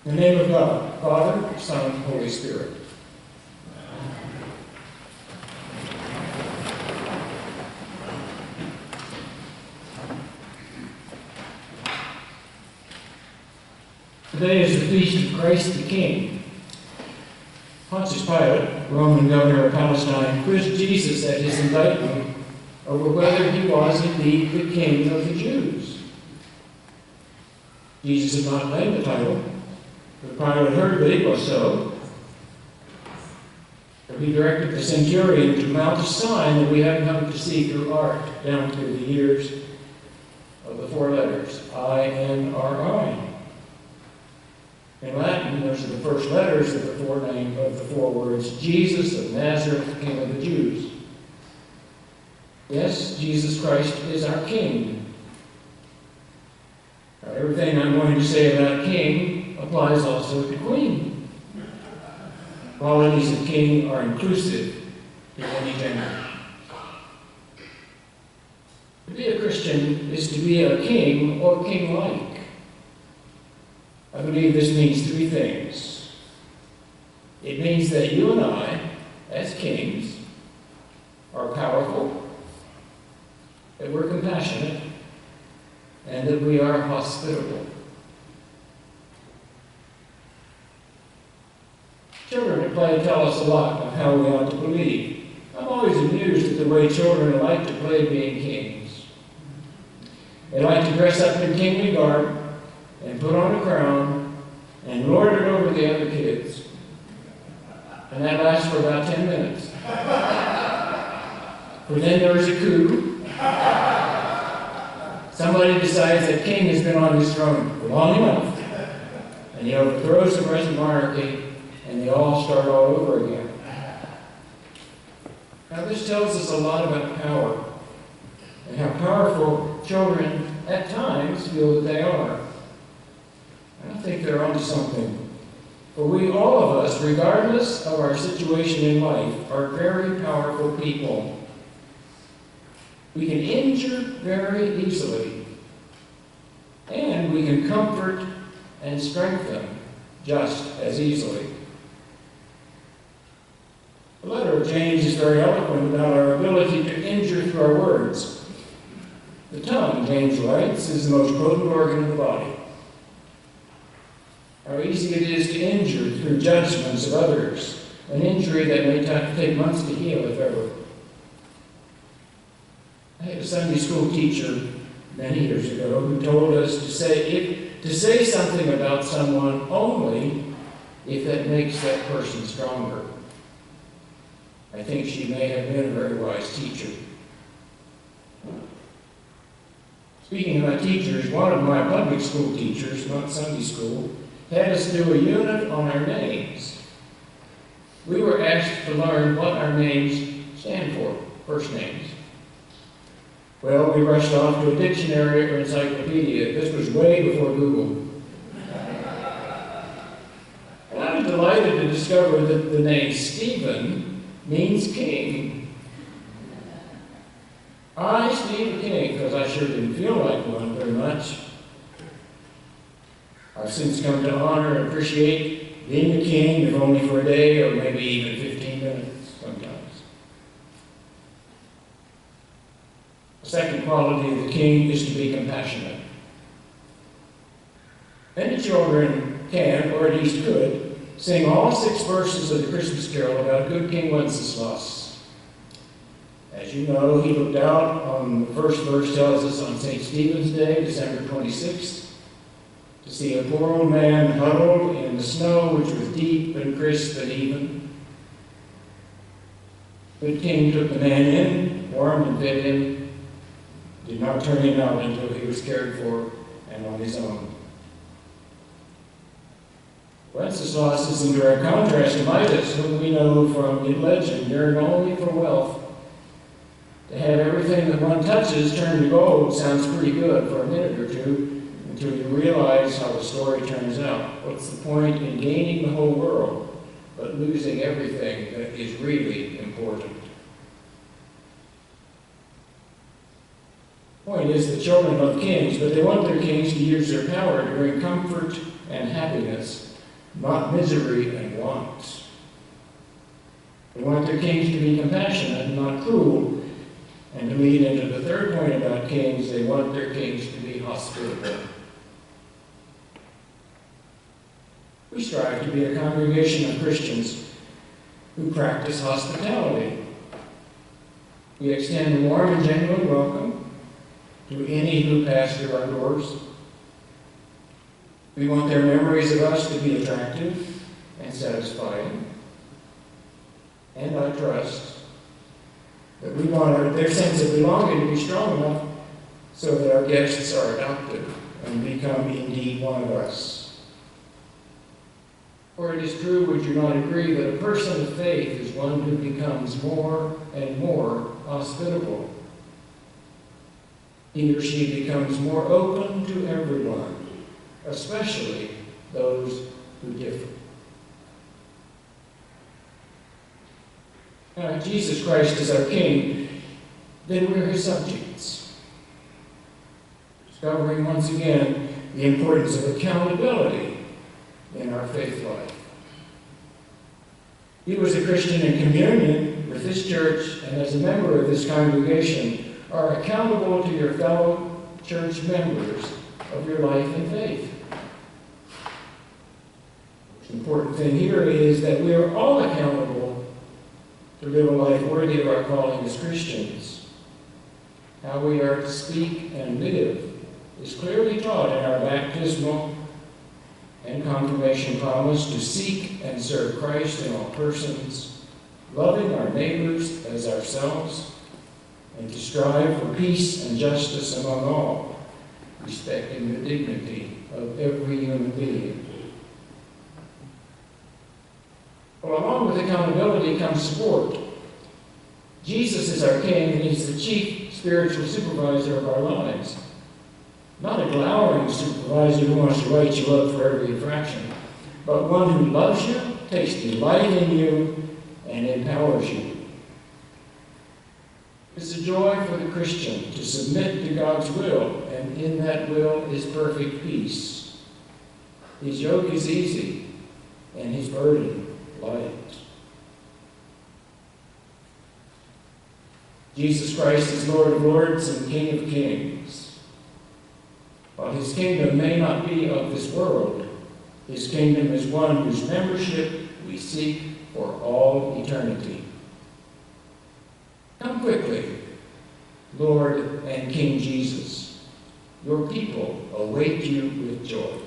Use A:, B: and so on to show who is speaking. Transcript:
A: In the name of God, Father, Son, and Holy Spirit. Today is the feast of Christ the King. Pontius Pilate, Roman governor of Palestine, quizzed Jesus at his indictment over whether he was indeed the King of the Jews. Jesus did not claim the title, but Pilate heard that he was so. So he directed the centurion to mount a sign that we have come to see through art, down through the years of the four letters, I-N-R-I. In Latin, those are the first letters of the four words, Jesus of Nazareth, King of the Jews. Yes, Jesus Christ is our King. Now, everything I'm going to say about King applies also to Queen. Qualities of King are inclusive to any gender. To be a Christian is to be a king or king-like. I believe this means three things. It means that you and I, as kings, are powerful, that we're compassionate, and that we are hospitable. Children at play tell us a lot of how we ought to believe. I'm always amused at the way children like to play being kings. They like to dress up in kingly garb and put on a crown and lord it over the other kids. And that lasts for about 10 minutes. For then there is a coup. Somebody decides that king has been on his throne for long enough, and he overthrows the present monarchy, and they all start all over again. Now this tells us a lot about power, and how powerful children at times feel that they are. I think they're onto something. For we, all of us, regardless of our situation in life, are very powerful people. We can injure very easily, and we can comfort and strengthen just as easily. The letter of James is very eloquent about our ability to injure through our words. The tongue, James writes, is the most potent organ of the body. How easy it is to injure through judgments of others, an injury that may take months to heal, if ever. I had a Sunday school teacher many years ago who told us to say something about someone only if that makes that person stronger. I think she may have been a very wise teacher. Speaking about teachers, one of my public school teachers, not Sunday school, had us do a unit on our names. We were asked to learn what our names stand for, first names. Well, we rushed off to a dictionary or encyclopedia. This was way before Google. And I was delighted to discover that the name Stephen means king. I, Steve, king, because I sure didn't feel like one very much. I've since come to honor and appreciate being a king, if only for a day or maybe even 15 minutes sometimes. The second quality of the king is to be compassionate. Many children can, or at least could, sing all 6 verses of the Christmas carol about good King Wenceslas. As you know, he looked out on, the first verse tells us, on St. Stephen's Day, December 26th, to see a poor old man huddled in the snow, which was deep and crisp and even. The good king took the man in, warmed and fed him, did not turn him out until he was cared for and on his own. Wenceslas is in direct contrast to Midas, whom we know from legend yearned only for wealth. To have everything that one touches turn to gold sounds pretty good for a minute or two, until you realize how the story turns out. What's the point in gaining the whole world, but losing everything that is really important? The point is that children love kings, but they want their kings to use their power to bring comfort and happiness not misery and want. They want their kings to be compassionate and not cruel. And to lead into the third point about kings, they want their kings to be hospitable. We strive to be a congregation of Christians who practice hospitality. We extend a warm and genuine welcome to any who pass through our doors. We want their memories of us to be attractive and satisfying. And I trust that we want their sense of belonging to be strong enough so that our guests are adopted and become indeed one of us. For it is true, would you not agree, that a person of faith is one who becomes more and more hospitable. He or she becomes more open to everyone, especially those who differ. Now, if Jesus Christ is our King, then we're his subjects. Discovering once again the importance of accountability in our faith life. You as a Christian in communion with this church and as a member of this congregation are accountable to your fellow church members of your life and faith. The important thing here is that we are all accountable to live a life worthy of our calling as Christians. How we are to speak and live is clearly taught in our baptismal and confirmation promise to seek and serve Christ in all persons, loving our neighbors as ourselves, and to strive for peace and justice among all, respecting the dignity of every human being. Well, along with accountability comes support. Jesus is our King, and he's the chief spiritual supervisor of our lives. Not a glowering supervisor who wants to write you up for every infraction, but one who loves you, takes delight in you, and empowers you. It's a joy for the Christian to submit to God's will, and in that will is perfect peace. His yoke is easy, and his burden light. Jesus Christ is Lord of Lords and King of Kings. While his kingdom may not be of this world, his kingdom is one whose membership we seek for all eternity. Come quickly, Lord and King Jesus. Your people await you with joy.